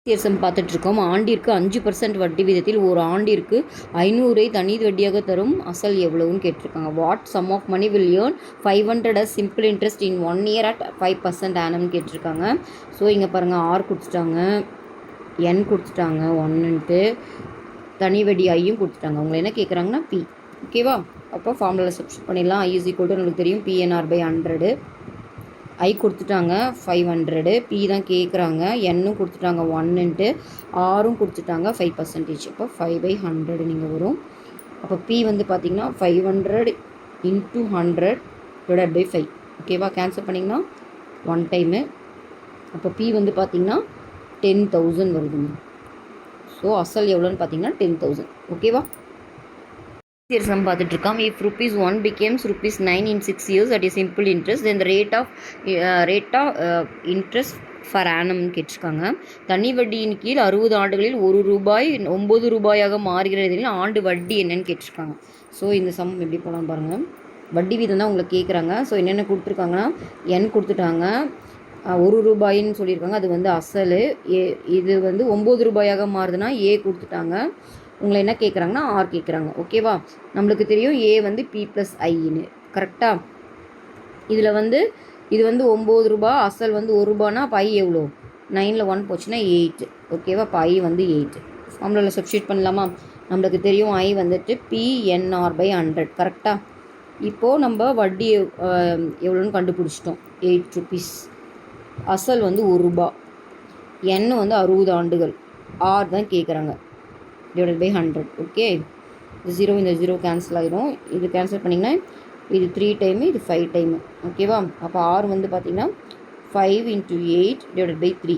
வித்தியாசம் பார்த்துட்ருக்கோம். ஆண்டிற்கு 5% வட்டி வீதத்தில் ஒரு ஆண்டிற்கு 500 தனி வட்டியாக தரும் அசல் எவ்வளவுன்னு கேட்டிருக்காங்க. What sum of money will earn 500 as simple interest in 1 year at 5% ஆனம்னு கேட்டிருக்காங்க. ஸோ இங்கே பாருங்கள், ஆர் கொடுத்துட்டாங்க, என் கொடுத்துட்டாங்க, ஒன்னுன்ட்டு தனி வட்டி ஐயும் கொடுத்துட்டாங்க. அவங்க என்ன கேட்குறாங்கன்னா பி. ஓகேவா? அப்போ ஃபார்முலா சப்ஸ்டிட் பண்ணிடலாம். ஐ இஸ் ஈக்குவல் டு நம்மளுக்கு தெரியும் PNR/100. ஐ கொடுத்துட்டாங்க 500, பி தான் கேட்குறாங்க, என்னும் கொடுத்துட்டாங்க 1ன்ட்டு, ஆரும் கொடுத்துட்டாங்க 5%. அப்போ 5/100 நீங்கள் வரும். அப்போ பி வந்து பார்த்திங்கன்னா 500 × 100 / 5. ஓகேவா? கேன்சல் பண்ணிங்கன்னா 1 டைமு. அப்போ பி வந்து பார்த்திங்கன்னா 10,000 வருதுங்க. ஸோ அசல் எவ்வளோன்னு பார்த்தீங்கன்னா 10,000. ஓகேவா? சம் பார்த்துட்ருக்கோம். If ₹1 becomes ₹9 in 6 years at a simple interest, then the rate of interest for annum கேட்டிருக்காங்க. தனி வட்டியின் கீழ் 60 ஆண்டுகளில் ₹1 ₹9 மாறுகிறதில் ஆண்டு வட்டி என்னன்னு கேட்டிருக்காங்க. ஸோ இந்த சம் எப்படி போகலாம் பாருங்கள். வட்டி வீதம் தான் உங்களுக்கு கேட்குறாங்க. ஸோ என்னென்ன கொடுத்துருக்காங்கன்னா என் கொடுத்துட்டாங்க, ₹1 சொல்லியிருக்காங்க, அது வந்து அசல். இது வந்து ₹9 மாறுதுன்னா ஏ கொடுத்துட்டாங்க. உங்களை என்ன கேட்குறாங்கன்னா ஆர் கேட்குறாங்க. ஓகேவா? நம்மளுக்கு தெரியும் ஏ வந்து P+Iன்னு. கரெக்டாக? இதில் வந்து இது வந்து ₹9, அசல் வந்து ₹1. அப்போ ஐ எவ்வளோ? 9ல் 1 போச்சுன்னா 8. ஓகேவா? அப்போ ஐ வந்து 8. ஃபார்முலாவில் சப்ஸ்டியூட் பண்ணலாமா? நம்மளுக்கு தெரியும் ஐ வந்துட்டு PNR/100. கரெக்டாக? இப்போது நம்ம வட்டி எவ்வளோன்னு கண்டுபிடிச்சிட்டோம். ₹8. அசல் வந்து ₹1. என் வந்து 60 ஆண்டுகள். ஆர் தான் கேட்குறாங்க. /100. ஓகே, இது 0 இந்த 0 கேன்சல் ஆகிடும். இது கேன்சல் பண்ணிங்கன்னா இது 3 டைமு, இது 5 டைமு. ஓகேவா? அப்போ ஆர் வந்து பார்த்திங்கன்னா 5 × 8 / 3,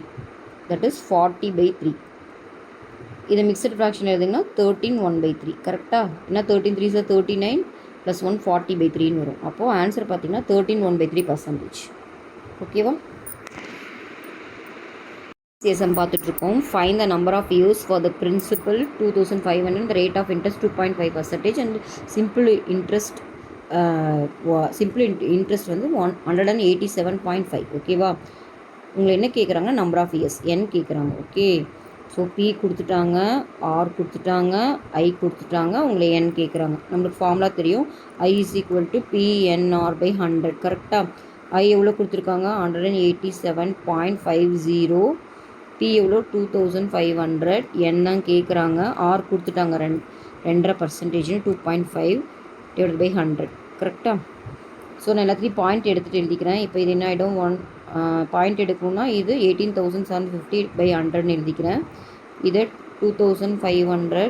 தட் இஸ் 40/3. இதை மிக்சட் ஃப்ராக்ஷன் எழுதிங்கன்னா 13 1/3. கரெக்டாக? ஏன்னா 13 3s 39 + 1 40/3ன்னு வரும். அப்போது ஆன்சர் பார்த்திங்கன்னா 13 1/3%. ஓகேவா? சேசம் பார்த்துட்ருக்கோம். Find the number of years for the principal 2500, the rate of interest 2.5%, and simple interest வந்து 187.5. ஓகேவா? உங்களை என்ன கேட்குறாங்க? நம்பர் ஆஃப் இயர்ஸ் என் கேட்குறாங்க. ஓகே, ஸோ பி கொடுத்துட்டாங்க, ஆர் கொடுத்துட்டாங்க, ஐ கொடுத்துட்டாங்க, உங்களை என் கேட்குறாங்க. நம்மளுக்கு ஃபார்முலா தெரியும். ஐ இஸ் ஈக்குவல் டு PNR/100. கரெக்டாக? ஐ எவ்வளோ கொடுத்துருக்காங்க? 187.50. பி எவ்வளோ? 2500. என் தான் கேட்குறாங்க. ஆர் கொடுத்துட்டாங்க 2.5%, 2.5 / 100. கரெக்டாக? ஸோ நான் எல்லாத்தையும் பாயிண்ட் எடுத்துகிட்டு எழுதிக்கிறேன். இப்போ இது என்ன ஆகிடும்? பாயிண்ட் எடுக்கணும்னா இது 18,750/100ன்னு எழுதிக்கிறேன். இதை 2500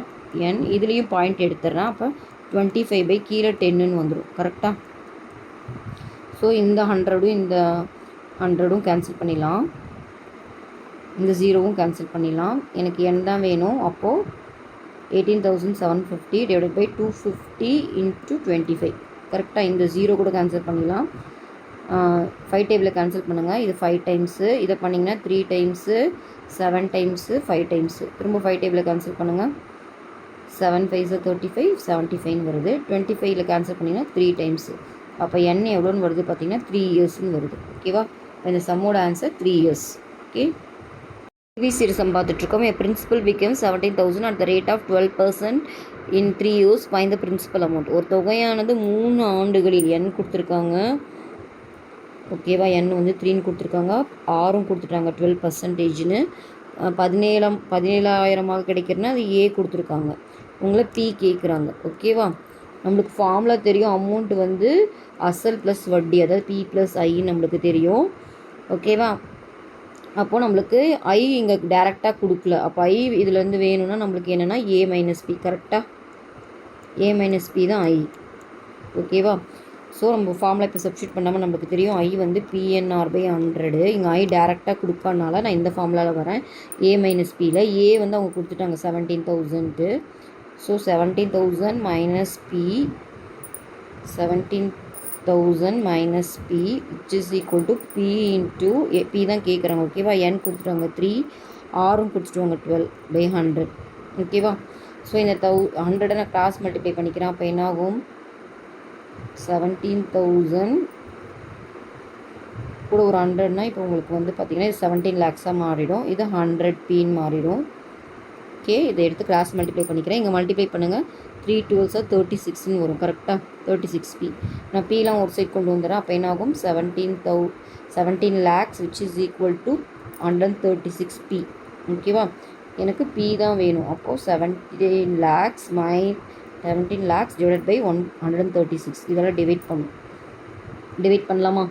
என், இதுலேயும் பாயிண்ட் எடுத்துடுறேன். அப்போ 25 கீழே 10ன்னு வந்துடும். கரெக்டாக? ஸோ இந்த 100ம் இந்த 100ம் கேன்சல் பண்ணிடலாம். இந்த 0வும் கேன்சல் பண்ணிடலாம். எனக்கு என் தான் வேணும். அப்போது 18,750 / 250 × 25. கரெக்டாக? இந்த 0 கூட கேன்சல் பண்ணிடலாம். 5 டேபிளில் கேன்சல் பண்ணுங்கள். இது 5 டைம்ஸு. இதை பண்ணிங்கன்னா 3 டைம்ஸு, 7 டைம்ஸு, 5 டைம்ஸு. திரும்ப 5 டேபிளில் கேன்சல் பண்ணுங்கள். 7 5s 35, 75ன்னு வருது. 25ல் கேன்சல் பண்ணிங்கன்னா 3 டைம்ஸு. அப்போ என் எவ்வளோன்னு வருது பார்த்தீங்கன்னா 3 இயர்ஸ்ன்னு வருது. ஓகேவா? இந்த சம்மோட ஆன்சர் 3 இயர்ஸ். ஓகே, சம் பார்த்துட்ருக்கோம். என் principal become 17,000 at the rate of 12% in 3 years. Find the principal amount. ஒரு தொகையானது 3 ஆண்டுகளில் என் கொடுத்துருக்காங்க. ஓகேவா? என் வந்து 3ன்னு கொடுத்துருக்காங்க, ஆரும் கொடுத்துட்டாங்க 12%ன்னு. 17,000 கிடைக்கிறதுனா அது ஏ கொடுத்துருக்காங்க. உங்களை பி கேட்குறாங்க. ஓகேவா? நம்மளுக்கு ஃபார்முலா தெரியும். அமௌண்ட் வந்து அசல் ப்ளஸ் வட்டி, அதாவது P+I நம்மளுக்கு தெரியும். ஓகேவா? அப்போது நம்மளுக்கு ஐ இங்கே டேரெக்டாக கொடுக்கல. அப்போ ஐ இதுலேருந்து வேணும்னா நம்மளுக்கு என்னென்னா A-P. கரெக்டாக? A-P தான் ஐ. ஓகேவா? ஸோ நம்ம ஃபார்முலா இப்போ சப்ஸ்டியூட் பண்ணாமல் நம்மளுக்கு தெரியும் ஐ வந்து PNR/100. இங்கே ஐ டேரெக்டாக கொடுக்கறனால நான் இந்த ஃபார்முலாவில் வரேன். A-Pயில் ஏ வந்து அவங்க கொடுத்துட்டாங்க 17,000. So 17,000 - P, 17,000 - P, which is equal to P into A. P தான் கேட்குறாங்க. ஓகேவா? என் கொடுத்துட்டாங்க 3, ஆரும் கொடுத்துட்டாங்க 12/100. ஓகேவா? ஸோ இந்த 100 நான் கிராஸ் மல்டிப்ளை பண்ணிக்கிறேன். அப்போ என்னாகும்? 17,000 கூட ஒரு 100னா இப்போ உங்களுக்கு வந்து பார்த்திங்கன்னா இது 17 lakhs மாறிடும். இது 100 Pன்னு மாறிடும். ஓகே, இதை எடுத்து கிராஸ் மல்டிப்ளை பண்ணிக்கிறேன். இங்கே மல்டிப்ளை பண்ணுங்கள். 3 12s 36ன்னு வரும். கரெக்டாக 36P. நான் Pலாம் ஒரு சைட் கொண்டு வந்துடுறேன். அப்போ என்ன ஆகும்? 17 lakhs which is equal to 136P. ஓகேவா? எனக்கு P தான் வேணும். அப்போது 17 lakhs டிவைட் பை 136. இதெல்லாம் டிவைட் பண்ணலாமா?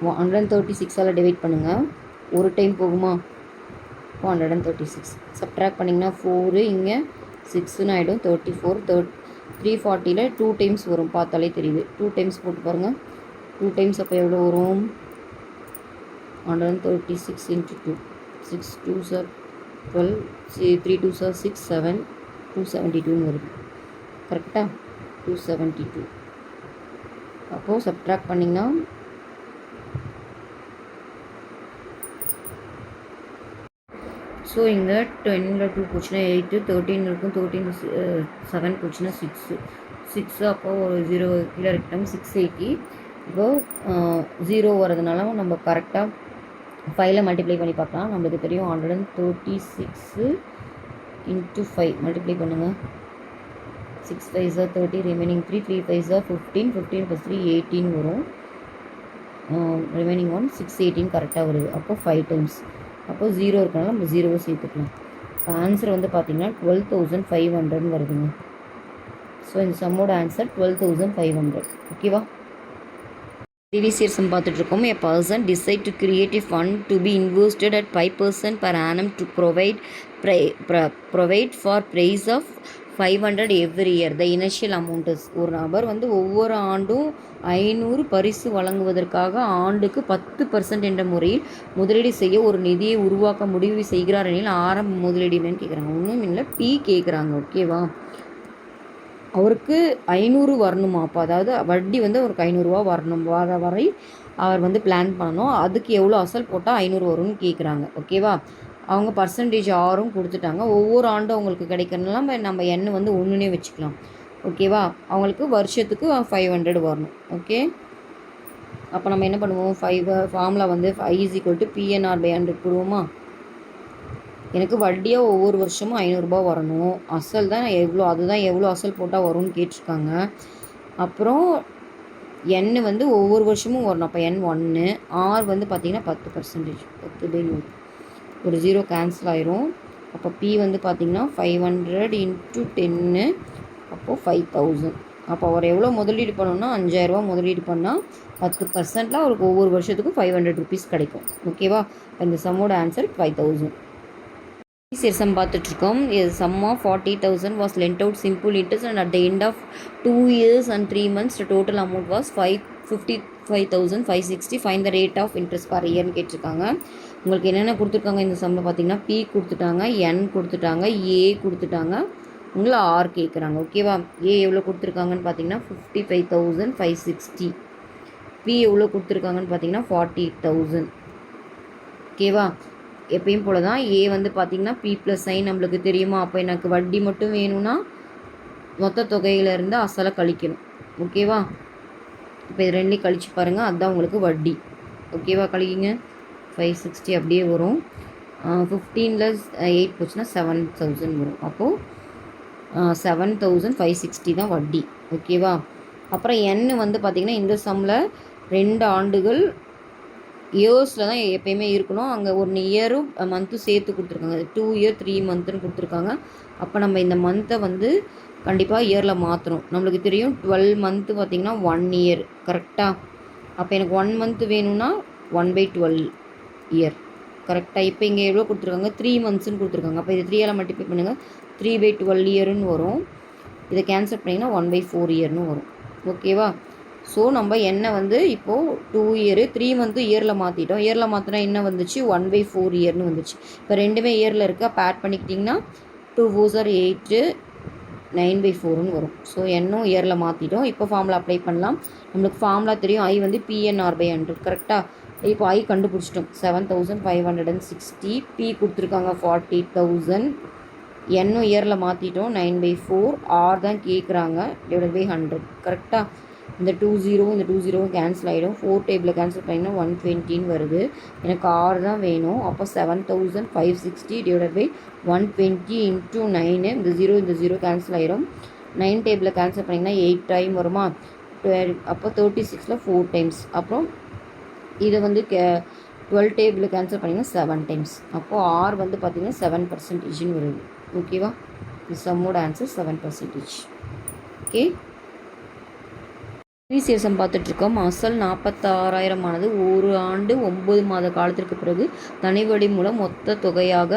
136ஆல் டிவைட் பண்ணுங்கள். ஒரு டைம் போகுமா? 136. சப்ட்ராக்ட் பண்ணிங்கன்னா 4 இங்கே 6ன்னு ஆகிடும். 34 340ல் 2 டைம்ஸ் வரும். பார்த்தாலே தெரியுது. 2 டைம்ஸ் போட்டு பாருங்கள். 2 டைம்ஸ் அப்போ எவ்வளோ வரும்? 136 into 2. 6 2s are 12, 3 2s are 6, 7, 272ன்னு வருது. கரெக்டாக 272. அப்போது சப்ட்ராக்ட் பண்ணிங்கன்னா ஸோ இங்கே 10ல் 2 போச்சுன்னா 8, 13 இருக்கும். 13 7 போச்சுன்னா 6 அப்போது ஒரு 0 கீழே இருக்கட்டும். 680. இப்போது 0 வரதுனால நம்ம கரெக்டாக 5ல் மல்டிப்ளை பண்ணி பார்க்கலாம். நம்மளுக்கு தெரியும் 136 into 5 மல்டிப்ளை பண்ணுங்கள். 6 5s are 30, remaining 3 3 5s are 15, 15 + 3 18 வரும். ரிமைனிங் 1 618 கரெக்டாக வருது. அப்போது 5 டைம்ஸ். அப்போது 0 இருக்கனால நம்ம 0வை சேர்த்துக்கலாம். ஆன்சர் வந்து பார்த்திங்கன்னா 12,500 வருதுங்க. ஸோ இந்த சம்மோட ஆன்சர் 12,500. ஓகேவா? ப்ரீவியஸ் இயர் சம் பார்த்துட்ருக்கோம். A person decide to create a fund to be invested at 5% per annum to provide for price of 500 every year. The initial amount is. ஒரு நபர் வந்து ஒவ்வொரு ஆண்டும் 500 பரிசு வழங்குவதற்காக ஆண்டுக்கு 10% என்ற முறையில் முதலீடு செய்ய ஒரு நிதியை உருவாக்க முடிவு செய்கிறார் எனில் ஆரம்ப முதலீடு என்னன்னு கேட்குறாங்க. ஒன்றும் இல்லை, P கேட்குறாங்க. ஓகேவா? அவருக்கு 500 வரணுமா? அப்போ அதாவது வட்டி வந்து அவருக்கு 500 ரூபா வரணும். வர வரை அவர் வந்து பிளான் பண்ணணும். அதுக்கு எவ்வளோ அசல் போட்டால் 500 வரும்னு கேட்குறாங்க. ஓகேவா? அவங்க பர்சன்டேஜ் 6ம் கொடுத்துட்டாங்க. ஒவ்வொரு ஆண்டும் அவங்களுக்கு கிடைக்கிறதுனால நம்ம எண்ணு வந்து 1ன்னே வச்சுக்கலாம். ஓகேவா? அவங்களுக்கு வருஷத்துக்கு 500 வரணும். ஓகே, அப்போ நம்ம என்ன பண்ணுவோம்? ஃபார்முலா வந்து I = PNR/100 போடுவோமா? எனக்கு வட்டியாக ஒவ்வொரு வருஷமும் 500 ரூபா வரணும். அசல் தான் அதுதான் எவ்வளோ அசல் போட்டால் வரும்னு கேட்டிருக்காங்க. அப்புறம் எண் வந்து ஒவ்வொரு வருஷமும் வரணும். அப்போ N1. R வந்து பார்த்திங்கன்னா 10%. 10/100. ஒரு 0 கேன்சல் ஆயிரும். அப்போ P வந்து பார்த்திங்கன்னா 500 × 10. அப்போது 5000. அப்போ அவர் எவ்வளோ முதலீடு பண்ணணும்னா 5000 ரூபா முதலீடு பண்ணால் 10%ல் அவருக்கு ஒவ்வொரு வருஷத்துக்கும் 500 rupees கிடைக்கும். ஓகேவா? இந்த சம்மோட ஆன்சர் 5000. சரி, சம் பார்த்துட்ருக்கோம். Sum of 40,000 was lent out simple interest and at the end of 2 years and 3 months the total amount was 55,560. find the rate of interest per yearன்னு கேட்டிருக்காங்க. உங்களுக்கு என்னென்ன கொடுத்துருக்காங்க இந்த சம்மில் பார்த்தீங்கன்னா P கொடுத்துட்டாங்க, N கொடுத்துட்டாங்க, A கொடுத்துட்டாங்க, உங்களை R கேட்குறாங்க. ஓகேவா? A எவ்வளோ கொடுத்துருக்காங்கன்னு பார்த்தீங்கன்னா 55,560. P எவ்வளோ கொடுத்துருக்காங்கன்னு பார்த்தீங்கன்னா 48,000. ஓகேவா? எப்பயும் போல தான் A வந்து பார்த்திங்கன்னா P + I நம்மளுக்கு தெரியுமா? அப்போ எனக்கு வட்டி மட்டும் வேணும்னா மொத்த தொகையிலேருந்து அசலை கழிக்கணும். ஓகேவா? இப்போ இது ரெண்டையும் கழிச்சு பாருங்கள். அதுதான் உங்களுக்கு வட்டி. ஓகேவா? கழிக்கிங்க. 560 அப்படியே வரும். 15ல் 8 போச்சுன்னா 7,000 வரும். அப்போது 7,560 தான் வட்டி. ஓகேவா? அப்புறம் N வந்து பார்த்திங்கன்னா இந்த சம்மில் 2 ஆண்டுகள் இயர்ஸில் தான் எப்போயுமே இருக்கணும். அங்கே 1 இயரும் மந்த்தும் சேர்த்து கொடுத்துருக்காங்க. 2 இயர் 3 மந்த்துன்னு கொடுத்துருக்காங்க. அப்போ நம்ம இந்த மந்த்தை வந்து கண்டிப்பாக இயரில் மாற்றணும். நம்மளுக்கு தெரியும் 12 மந்த்து பார்த்திங்கன்னா 1 இயர். கரெக்டாக? அப்போ எனக்கு 1 மந்த்து வேணும்னா 1/12 இயர். கரெக்டாக? இப்போ இங்கே எவ்வளோ கொடுத்துருக்காங்க? 3 மந்த்ஸ்ன்னு கொடுத்துருக்காங்க. அப்போ இது 3ஆல் மல்டிப்ளை பண்ணுங்கள். 3/12 இயர்னு வரும். இதை கேன்சல் பண்ணிங்கன்னா 1/4 இயர்னு வரும். ஓகேவா? ஸோ நம்ம என்ன வந்து இப்போது 2 இயரு 3 மந்த்து இயரில் மாற்றிட்டோம். இயரில் மாற்றினா என்ன வந்துச்சு? 1/4 இயர்னு வந்துச்சு. இப்போ ரெண்டுமே இயரில் இருக்குது. அப்போ ஆட் பண்ணிக்கிட்டிங்கன்னா 2 4s are 8, 9/4ன்னு வரும். ஸோ என்னும் இயரில் மாற்றிட்டோம். இப்போ ஃபார்முலா அப்ளை பண்ணலாம். நம்மளுக்கு ஃபார்முலா தெரியும். I வந்து PNR/100. கரெக்டாக? இப்போ I கண்டுபிடிச்சிட்டோம். 7,560. P கொடுத்துருக்காங்க 48,000. என்னும் இயரில் மாற்றிட்டோம் 9/4. R தான் கேட்குறாங்க /100. கரெக்டாக? இந்த 20 இந்த 20 கேன்சல் ஆகிடும். 4 டேபிளில் கேன்சல் பண்ணிங்கன்னா 120 வருது. எனக்கு ஆறு தான் வேணும். அப்போ 7560 டிவைடட் பை 120 இன்ட்டு 9. இந்த 0 கேன்சல் ஆகிடும். 9 டேபிளில் கேன்சல் பண்ணிங்கன்னா 8 டைம் வருமா, அப்போ 36ல் 4 டைம்ஸ். அப்புறம் இதை வந்து 12 டேபிளில் கேன்சல் பண்ணிங்கன்னா 7 டைம்ஸ். அப்போது ஆர் வந்து பார்த்திங்கன்னா 7% வருது. ஓகேவா, இந்த சம்மோட ஆன்சர் 7%. ஓகே, விசேஷம் பார்த்துட்ருக்கோம். அசல் 46,000 ஆனது ஒரு ஆண்டு 9 மாத காலத்திற்கு பிறகு தனிவடி மூலம் மொத்த தொகையாக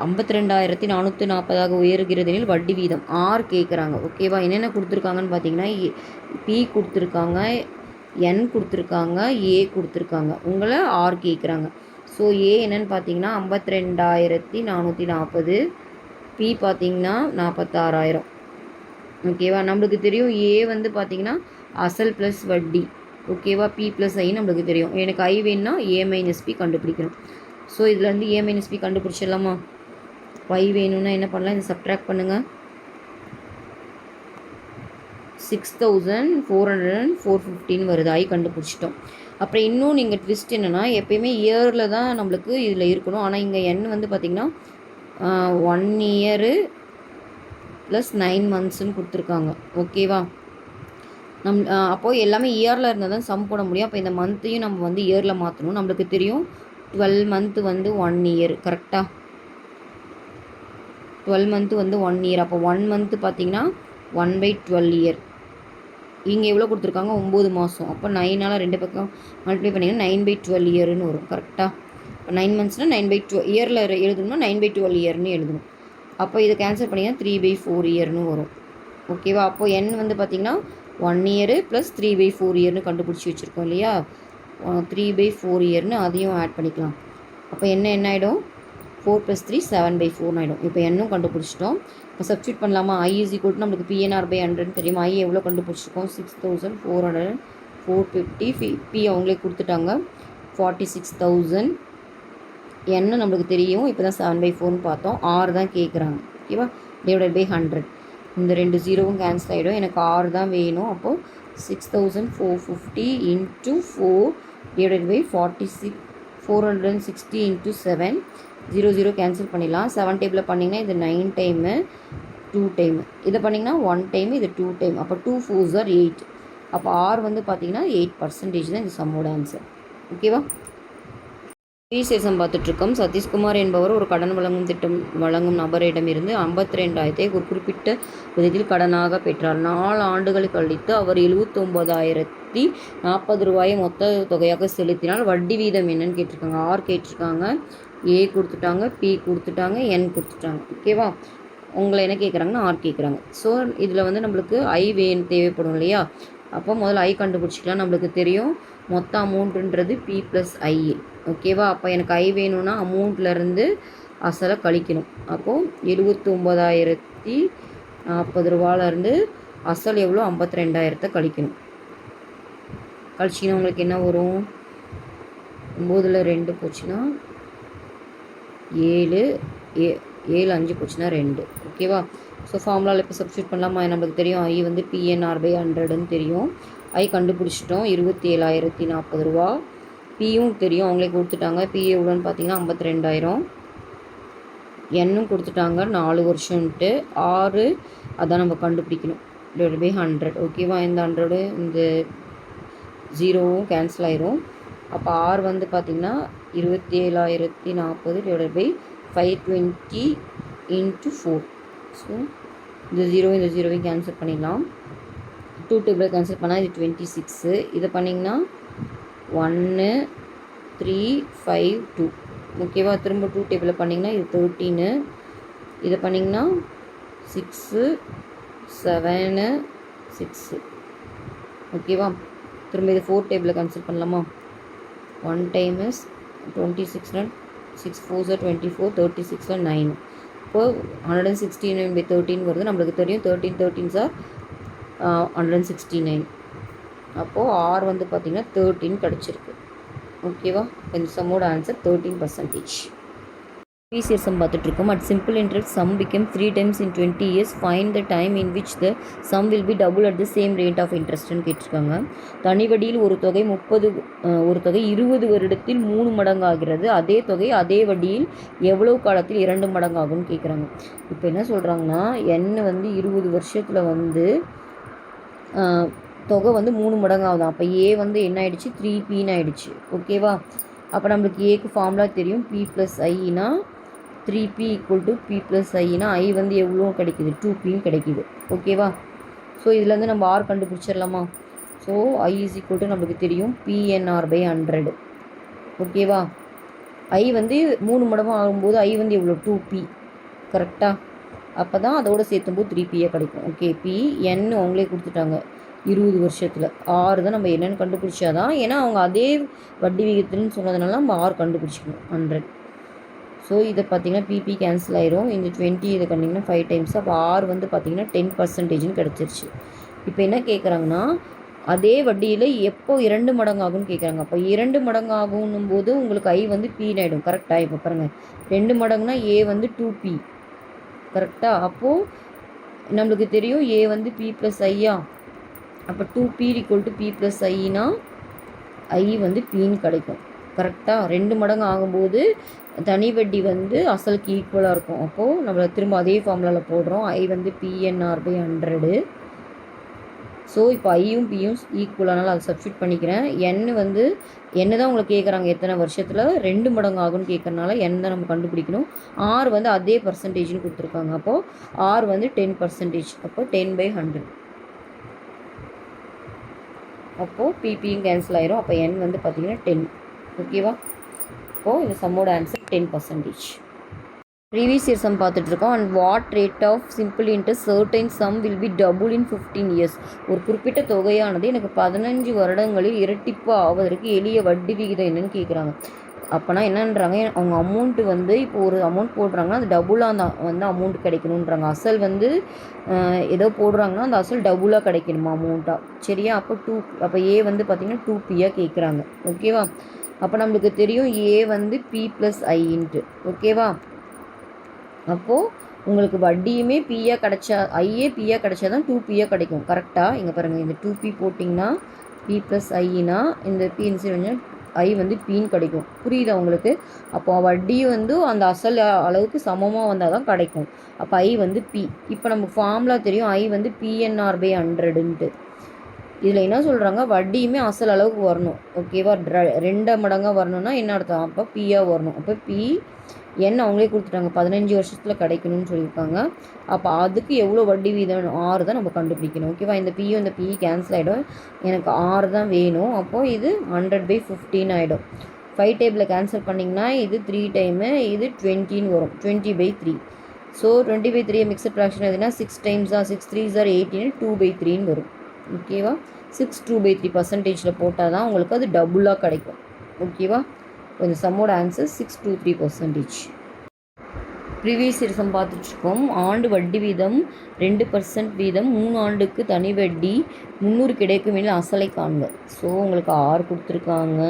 52,440 உயர்கிறதெனில் வட்டி வீதம் ஆர் கேட்குறாங்க. ஓகேவா, என்னென்ன கொடுத்துருக்காங்கன்னு பார்த்தீங்கன்னா பி கொடுத்துருக்காங்க, என் கொடுத்துருக்காங்க, ஏ கொடுத்துருக்காங்க, உங்களை ஆர் கேட்குறாங்க. ஸோ ஏ என்னென்னு பார்த்தீங்கன்னா 52,440, பி பார்த்தீங்கன்னா 46,000. ஓகேவா, நம்மளுக்கு தெரியும் ஏ வந்து பார்த்திங்கன்னா அசல் ப்ளஸ் வட்டி. ஓகேவா, பி ப்ளஸ் ஐ நம்மளுக்கு தெரியும். எனக்கு ஐ வேணுன்னா ஏ மைனஸ் பி கண்டுபிடிக்கணும். ஸோ இதில் வந்து ஏ மைனஸ் பி கண்டுபிடிச்சிடலாமா? ஐ வேணும்னா என்ன பண்ணலாம், இதை சப்ட்ராக்ட் பண்ணுங்கள். 6,415 வருது. ஐ கண்டுபிடிச்சிட்டோம். அப்புறம் இன்னும் நீங்கள் ட்விஸ்ட் என்னென்னா, எப்பயுமே இயரில் தான் நம்மளுக்கு இதில் இருக்கணும். ஆனால் இங்கே என் வந்து பார்த்திங்கன்னா 1 இயரு ப்ளஸ் 9 மந்த்ஸ்ன்னு கொடுத்துருக்காங்க. ஓகேவா, அப்போது எல்லாமே இயரில் இருந்தால் தான் சம் போட முடியும். அப்போ இந்த மந்த்தையும் நம்ம வந்து இயரில் மாற்றணும். நம்மளுக்கு தெரியும் 12 மந்த்து வந்து 1 இயர். கரெக்டாக 12 மந்த்து வந்து 1 இயர். அப்போ 1 மந்த்து பார்த்திங்கன்னா 1/12 இயர். இங்கே எவ்வளோ கொடுத்துருக்காங்க, 9 மாதம். அப்போ 9ஆல் 2 பக்கம் மல்டிப்ளை பண்ணிங்கன்னா 9/12 இயர்னு வரும். கரெக்டாக, இப்போ 9 மந்த்ஸ்னால் 9/12 இயரில் எழுதணும்னா 9/12 இயர்னு எழுதணும். அப்போ இதை கேன்சல் பண்ணிங்கன்னா 3/4 இயர்னு வரும். ஓகேவா, அப்போது என் வந்து பார்த்திங்கன்னா 1 இயரு ப்ளஸ் 3/4 இயர்னு கண்டுபிடிச்சி வச்சுருக்கோம் இல்லையா, 3/4 இயர்னு அதையும் ஆட் பண்ணிக்கலாம். அப்போ என்ன ஆகிடும், 4 + 3 7/4 ஆகிடும். இப்போ என்னும் கண்டுபிடிச்சிட்டோம். இப்போ சப்ஸ்டியூட் பண்ணலாமா? I = நம்மளுக்கு PNR/100 தெரியுமா? ஐ எவ்வளோ கண்டுபிடிச்சிருக்கோம், 6,450. பி அவங்களே கொடுத்துட்டாங்க 46,000. என்ன நம்மளுக்கு தெரியும், இப்போ தான் 7/4ன்னு பார்த்தோம். ஆறு தான் கேட்குறாங்க. ஓகேவா, டிவைடட் பை 100. இந்த 2 0வும் கேன்சல் ஆகிடும். எனக்கு ஆறு தான் வேணும். அப்போது 6,450 × 4 டிவைடட் பை 460 × 7. 0 கேன்சல் பண்ணிடலாம். 7 டேபிளில் பண்ணிங்கன்னா இது 9 டைமு, 2 டைமு. இதை பண்ணிங்கன்னா 1 டைமு, இது 2 டைம். அப்போ 2 4s are 8. அப்போ ஆர் வந்து பார்த்திங்கன்னா 8% தான் இந்த சம்மோட ஆன்சர். ஓகேவா, விசேஷம் பார்த்துட்ருக்கோம். சதீஷ்குமார் என்பவர் ஒரு கடன் வழங்கும் நபரிடமிருந்து 52,000 ஒரு குறிப்பிட்ட விதத்தில் கடனாக பெற்றார். 4 ஆண்டுகள் கழித்து அவர் 79,040 மொத்த தொகையாக செலுத்தினால் வட்டி வீதம் என்னன்னு கேட்டிருக்காங்க. ஆர் கேட்டிருக்காங்க, ஏ கொடுத்துட்டாங்க, பி கொடுத்துட்டாங்க, என் கொடுத்துட்டாங்க. ஓகேவா, உங்களை என்ன கேட்குறாங்கன்னா ஆர் கேட்குறாங்க. ஸோ இதில் வந்து நம்மளுக்கு ஐ தேவைப்படும் இல்லையா, அப்போ முதல்ல ஐ கண்டுபிடிச்சிக்கலாம். நம்மளுக்கு தெரியும் மொத்த அமௌண்ட்டுன்றது பி ப்ளஸ் ஐ. ஓகேவா, அப்போ எனக்கு ஐ வேணும்னா அமௌண்ட்லேருந்து அசலை கழிக்கணும். அப்போது 79,040 அசல் எவ்வளோ, 52,000 கழிக்கணும். கழிச்சிங்கன்னா உங்களுக்கு என்ன வரும், 9ல் 2 போச்சுன்னா 7, 7 5 போச்சுன்னா 2. ஓகேவா, ஸோ ஃபார்முலாவில் இப்போ சப்ஸ்டியூட் பண்ணலாமா? நம்மளுக்கு தெரியும் ஐ வந்து PNR/100ன்னு தெரியும். ஐ கண்டுபிடிச்சிட்டோம் 27,040. பியும் தெரியும், அவங்களே கொடுத்துட்டாங்க. பி எவ்வளோன்னு பார்த்தீங்கன்னா 52,000. என்னும் கொடுத்துட்டாங்க 4 வருஷம்ன்ட்டு. 6 அதான் நம்ம கண்டுபிடிக்கணும், டிவைட் பை 100. ஓகேவா, இந்த 100 இந்த 0வும் கேன்சல் ஆயிரும். அப்போ ஆர் வந்து பார்த்திங்கன்னா 27,040 டிவைட் பை 520 × 4. ஸோ இந்த 0 கேன்சல் பண்ணிடலாம். 2 டேபிள் கேன்சல் பண்ணால் இது 26. இதை பண்ணிங்கன்னா 1 3 5 2. ஓகேவா, திரும்ப 2 டேபிளில் பண்ணிங்கன்னா இது 13. இதை பண்ணிங்கன்னா 6 7 6. ஓகேவா, திரும்ப இது 4 டேபிளில் கேன்சல் பண்ணலாமா? 1 டைம் இஸ் 26. 6 4s are 24. 36ல் 9. இப்போது 169/13 வருது. நம்மளுக்கு தெரியும் 13 13s are 169. அப்போது ஆர் வந்து பார்த்திங்கன்னா 13 கிடச்சிருக்கு. ஓகேவா, இந்த சம்மோட ஆன்சர் 13%. ப்ரீவியஸ் இயர் சம் பார்த்துட்ருக்கோம். At simple interest sum become 3 times in 20 years. Find the time in which the sum will be double at the same rate of interestன்னு கேட்டிருக்காங்க. தனி வட்டியில் ஒரு தொகை 20 வருடத்தில் 3 மடங்கு ஆகிறது. அதே தொகை அதே வட்டியில் எவ்வளவு காலத்தில் 2 மடங்கு ஆகும்னு கேட்குறாங்க. இப்போ என்ன சொல்கிறாங்கன்னா, வந்து 20 வருஷத்தில் வந்து தொகை வந்து 3 மடங்கு ஆகுதான். அப்போ ஏ வந்து என்ன ஆயிடுச்சு, 3pன்னு ஆயிடுச்சு. ஓகேவா? அப்போ நம்மளுக்கு ஏக்கு ஃபார்முலா தெரியும், p + iனா 3p = p + iனா i வந்து எவ்வளோ கிடைக்குது, 2pன்னு கிடைக்குது. ஓகேவா? ஸோ இதுலேருந்து நம்ம r கண்டுபிடிச்சிடலாமா? ஸோ i = நம்மளுக்கு தெரியும் PNR/100. ஓகேவா? i வந்து 3 மடங்கு ஆகும்போது i வந்து எவ்வளோ, 2p. கரெக்டாக? அப்போ தான் அதோடு சேர்த்தும்போது 3pயே கிடைக்கும். ஓகே, p n அவங்களே கொடுத்துட்டாங்க 20 வருஷத்தில். r தான் நம்ம என்னென்னு கண்டுபிடிச்சாதான், ஏன்னா அவங்க அதே வட்டி விகிதத்துன்னு சொன்னதுனால நம்ம r கண்டுபிடிச்சிக்கணும் 100. ஸோ இதை பார்த்தீங்கன்னா பிபி கேன்சல் ஆயிரும். இந்த 20 இதை கண்டிங்கன்னா 5 times. அப்போ ஆர் வந்து பார்த்தீங்கன்னா 10%ன்னு கிடச்சிருச்சு. இப்போ என்ன கேட்குறாங்கன்னா, அதே வட்டியில் எப்போ 2 மடங்கு ஆகும்னு கேட்குறாங்க. அப்போ 2 மடங்கு ஆகும்னும் போது உங்களுக்கு ஐ வந்து பீன்னு ஆகிடும். கரெக்டாக? இப்போ பாருங்கள், 2 மடங்குனா ஏ வந்து 2p. கரெக்டாக? அப்போது நம்மளுக்கு தெரியும் ஏ வந்து p + ஐயா. அப்போ 2p = p + ஐனா ஐ வந்து pன்னு கிடைக்கும். கரெக்டாக? 2 மடங்கு ஆகும்போது தனி வட்டி வந்து அசலுக்கு ஈக்குவலாக இருக்கும். அப்போது நம்மளை திரும்ப அதே ஃபார்முலாவில் போடுறோம். ஐ வந்து PNR/100. ஸோ இப்போ ஐயும் பியும் ஈக்குவலானாலும் அதை சப்ஸ்டியூட் பண்ணிக்கிறேன். என்ன தான் உங்களுக்கு கேட்குறாங்க, எத்தனை வருஷத்தில் 2 மடங்கு ஆகும்னு கேட்குறனால தான் நம்ம கண்டுபிடிக்கணும். ஆர் வந்து அதே பர்சன்டேஜ்னு கொடுத்துருக்காங்க. அப்போது ஆர் வந்து 10%. அப்போ 10/100. அப்போது பிபியும் கேன்சல் ஆயிரும். அப்போ வந்து பார்த்திங்கன்னா 10. ஓகேவா? இப்போது இந்த சம்மோட ஆன்சர் 10%. ப்ரீவியஸ் இயர் சம் பார்த்துட்ருக்கோம். And what rate of simple interest certain sum will be double in 15 years. ஒரு குறிப்பிட்ட தொகையானது எனக்கு 15 வருடங்களில் இரட்டிப்பு ஆவதற்கு எளிய வட்டி விகிதம் என்னன்னு கேட்குறாங்க. அப்போனா என்னன்றாங்க, அவங்க அமௌண்ட்டு வந்து இப்போ ஒரு அமௌண்ட் போடுறாங்கன்னா அது டபுளாக வந்து அமௌண்ட் கிடைக்கணுன்றாங்க. அசல் வந்து ஏதோ போடுறாங்கன்னா அந்த அசல் டபுளாக கிடைக்கணுமா அமௌண்ட்டாக. சரியா? அப்போ ஏ வந்து பார்த்திங்கன்னா 2pயாக கேட்குறாங்க. ஓகேவா? அப்போ நம்மளுக்கு தெரியும் ஏ வந்து p + iன்ட்டு. ஓகேவா? அப்போது உங்களுக்கு வட்டியுமே பியாக கிடச்சா, ஐயே பியாக கிடச்சா தான் 2pயாக கிடைக்கும். கரெக்டாக? இங்கே பாருங்கள், இந்த 2p போட்டிங்கன்னா p + iனா இந்த p ஐ வந்து pன்னு கிடைக்கும். புரியுதா உங்களுக்கு? அப்போ வட்டி வந்து அந்த அசல் அளவுக்கு சமமாக வந்தால் தான் கிடைக்கும். அப்போ ஐ வந்து p. இப்போ நமக்கு ஃபார்முலா தெரியும், ஐ வந்து PNR/100ன்ட்டு. இதில் என்ன சொல்கிறாங்க, வட்டியுமே அசல் அளவுக்கு வரணும். ஓகேவா? 2 மடங்காக வரணும்னா என்ன அர்த்தம், அப்போ பியாக வரணும். அப்போ அவங்களே கொடுத்துட்டாங்க 15 வருஷத்தில் கிடைக்கணும்னு சொல்லியிருக்காங்க. அப்போ அதுக்கு எவ்வளோ வட்டி வீதம், 6 தான் நம்ம கண்டுபிடிக்கணும். ஓகேவா? இந்த பி கேன்சல் ஆகிடும். எனக்கு 6 தான் வேணும். அப்போது இது 100/15 ஆகிடும். 5 டேபிளில் கேன்சல் பண்ணிங்கன்னா இது 3 டைமு, இது 20ன்னு வரும். 20/3. ஸோ 20/3 மிக்சட் ஃப்ராக்ஷன் எதுனா 6 times 6 3s are 18, 2/3ன்னு வரும். ஓகேவா? 6 2/3% போட்டால் தான் உங்களுக்கு அது டபுளாக கிடைக்கும். ஓகேவா? இந்த சம்மோட ஆன்சர் 623%. ப்ரீவியஸ் இயர் சம் பார்த்துட்ருக்கோம். ஆண்டு வட்டி வீதம் 2% வீதம் 3 ஆண்டுக்கு தனி வட்டி 300 கிடைக்கும் எனில் அசலை காண்க. ஸோ உங்களுக்கு ஆர் கொடுத்துருக்காங்க,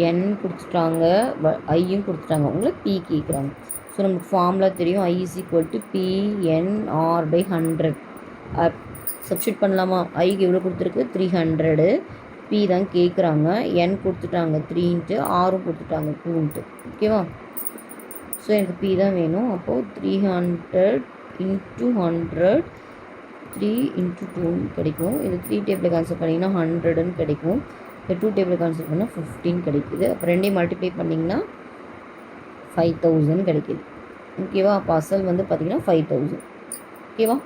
என் கொடுத்துட்டாங்க, ஐயும் கொடுத்துட்டாங்க, உங்களை பி கேட்குறாங்க. ஸோ நமக்கு ஃபார்முலா தெரியும், ஐ = PNR/100. சப்ஸ்டியூட் பண்ணலாமா? ஐக்கு எவ்வளோ கொடுத்துருக்கு, 300. பி தான் கேட்குறாங்க, என் கொடுத்துட்டாங்க 3ன்ட்டு, ஆரும் கொடுத்துட்டாங்க 2ன்ட்டு. ஓகேவா? ஸோ எனக்கு பி தான் வேணும். அப்போது 300 × 100 3 × 2 கிடைக்கும். இது 3 டேபிள் கேன்சல் பண்ணிங்கன்னா 100ன்னு கிடைக்கும். இந்த 2 டேபிள் கேன்சல் பண்ணால் 15 கிடைக்குது. அப்போ 2 மல்டிப்ளை பண்ணிங்கன்னா 5000 கிடைக்கிது. ஓகேவா? அப்போ அசல் வந்து பார்த்திங்கன்னா 5000. ஓகேவா?